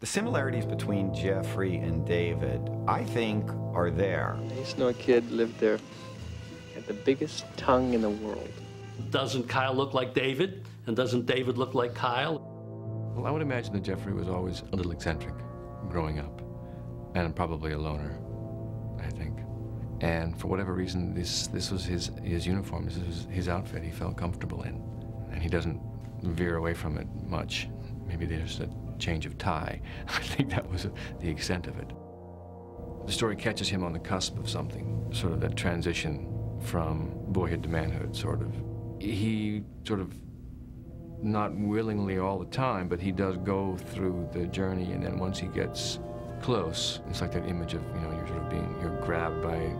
The similarities between Jeffrey and David, I think, are there. I used to know a kid lived there, had the biggest tongue in the world. Doesn't Kyle look like David? And doesn't David look like Kyle? Well, I would imagine that Jeffrey was always a little eccentric growing up, and probably a loner, I think. And for whatever reason, this was his uniform, this was his outfit he felt comfortable in. And he doesn't veer away from it much. Maybe there's a change of tie. I think that was the extent of it. The story catches him on the cusp of something, sort of that transition from boyhood to manhood, sort of. He sort of, not willingly all the time, but he does go through the journey, and then once he gets close, it's like that image of, you know, you're grabbed by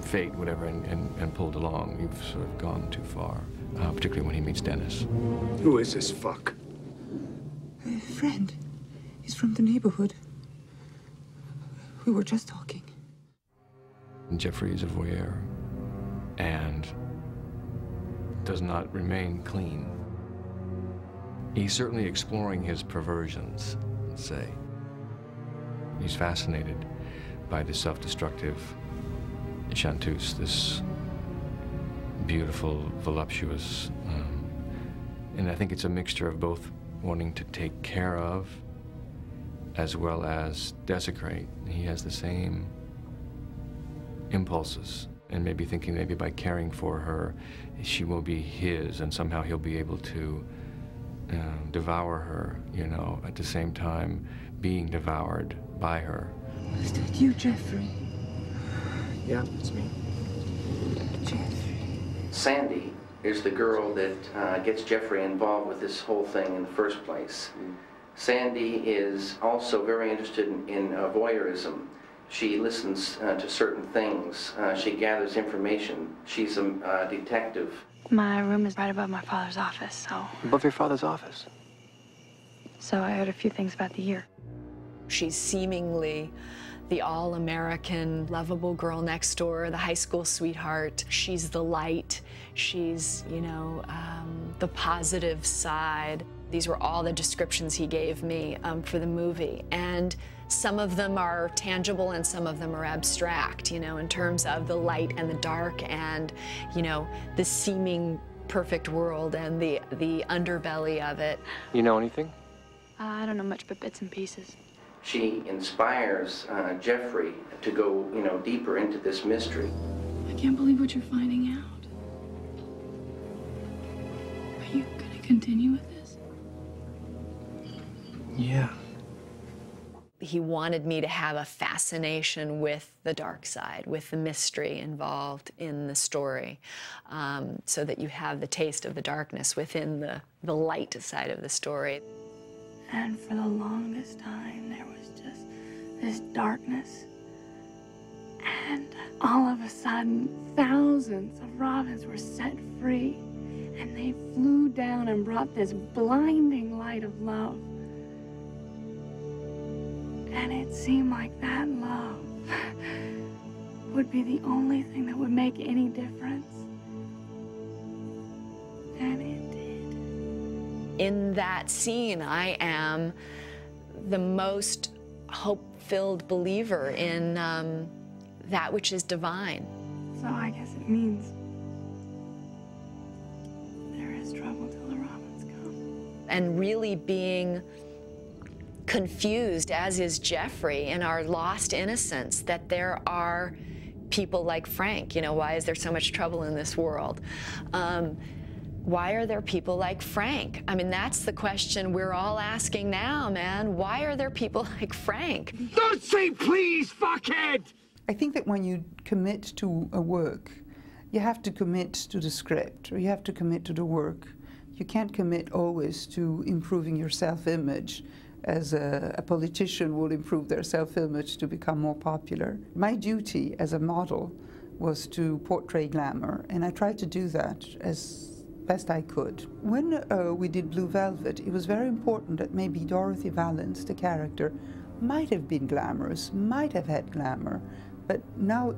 fate, whatever, and pulled along. You've sort of gone too far, particularly when he meets Dennis. Who is this fuck? A friend. He's from the neighborhood. We were just talking. And Jeffrey is a voyeur and does not remain clean. He's certainly exploring his perversions, let's say. He's fascinated by the self-destructive chanteuse, this beautiful, voluptuous, and I think it's a mixture of both wanting to take care of as well as desecrate. He has the same impulses, and maybe thinking maybe by caring for her, she will be his, and somehow he'll be able to devour her, you know, at the same time being devoured by her. Is that you, Jeffrey? Yeah, it's me. Jeffrey. Sandy is the girl that gets Jeffrey involved with this whole thing in the first place. Sandy is also very interested in voyeurism. She listens to certain things. She gathers information. She's a detective. My room is right above my father's office, so... Above your father's office? So I heard a few things about the year. She's seemingly the all-American, lovable girl next door, the high school sweetheart. She's the light. She's, you know, the positive side. These were all the descriptions he gave me for the movie. And some of them are tangible and some of them are abstract, you know, in terms of the light and the dark and, you know, the seeming perfect world and the underbelly of it. You know anything? I don't know much but bits and pieces. She inspires Jeffrey to go, you know, deeper into this mystery. I can't believe what you're finding out. Are you gonna continue with this? Yeah. He wanted me to have a fascination with the dark side, with the mystery involved in the story, so that you have the taste of the darkness within the light side of the story. And for the longest time, there was just this darkness. And all of a sudden, thousands of robins were set free. And they flew down and brought this blinding light of love. And it seemed like that love would be the only thing that would make any difference. And it did. In that scene, I am the most hope-filled believer in that which is divine. So I guess it means there is trouble till the robins come. And really being confused, as is Jeffrey, in our lost innocence, that there are people like Frank. You know, why is there so much trouble in this world? Why are there people like Frank? I mean, that's the question we're all asking now, man. Why are there people like Frank? Don't say please, fuckhead! I think that when you commit to a work, you have to commit to the script, or you have to commit to the work. You can't commit always to improving your self-image as a politician would improve their self-image to become more popular. My duty as a model was to portray glamour, and I tried to do that as best I could. When we did Blue Velvet, it was very important that maybe Dorothy Valance, the character, might have been glamorous, might have had glamour, but now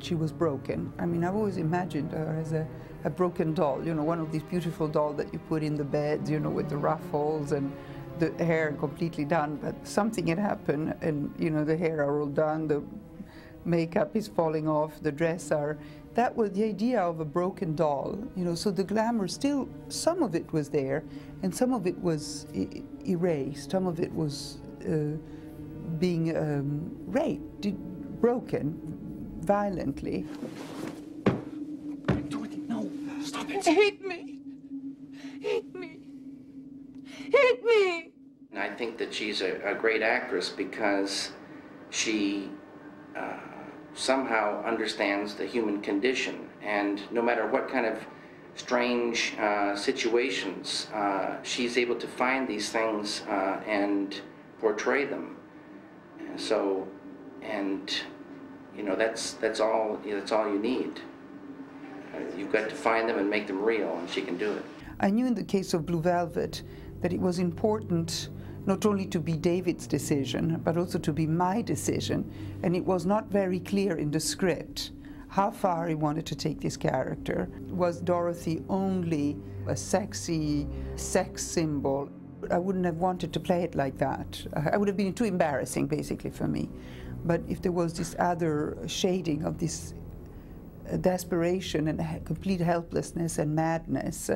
she was broken. I mean, I've always imagined her as a broken doll, you know, one of these beautiful dolls that you put in the bed, you know, with the ruffles, and the hair completely done, but something had happened, and you know, the hair are all done, the makeup is falling off, the dress are. That was the idea of a broken doll, you know. So the glamour still, some of it was there, and some of it was erased. Some of it was being raped, broken violently. No, stop it. Hit me! Hit me! Hit me! I think that she's a great actress because she somehow understands the human condition, and no matter what kind of strange situations, she's able to find these things and portray them. So, and you know, that's all you need. You've got to find them and make them real, and she can do it. I knew in the case of Blue Velvet that it was important not only to be David's decision, but also to be my decision. And it was not very clear in the script how far he wanted to take this character. Was Dorothy only a sexy sex symbol? I wouldn't have wanted to play it like that. I would have been too embarrassing, basically, for me. But if there was this other shading of this desperation and complete helplessness and madness,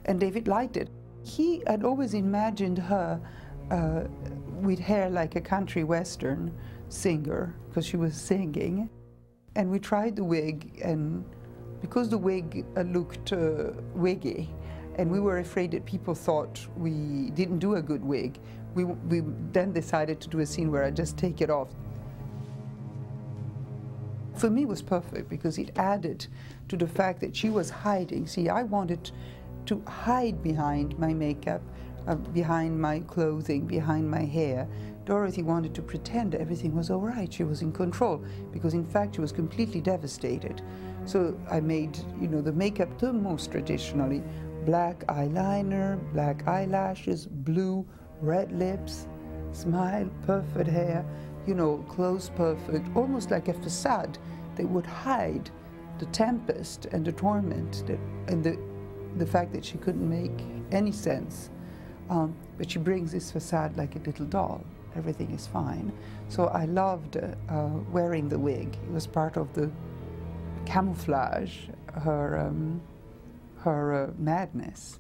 and David liked it. He had always imagined her with hair like a country western singer, because she was singing. And we tried the wig, and because the wig looked wiggy, and we were afraid that people thought we didn't do a good wig, we then decided to do a scene where I just take it off. For me, it was perfect because it added to the fact that she was hiding. See, I wanted to hide behind my makeup, behind my clothing, behind my hair. Dorothy wanted to pretend everything was all right. She was in control, because in fact she was completely devastated. So I made, you know, the makeup the most traditionally. Black eyeliner, black eyelashes, blue, red lips, smile, perfect hair, you know, clothes perfect, almost like a facade that would hide the tempest and the torment and the fact that she couldn't make any sense. But she brings this facade like a little doll. Everything is fine. So I loved wearing the wig. It was part of the camouflage, her madness.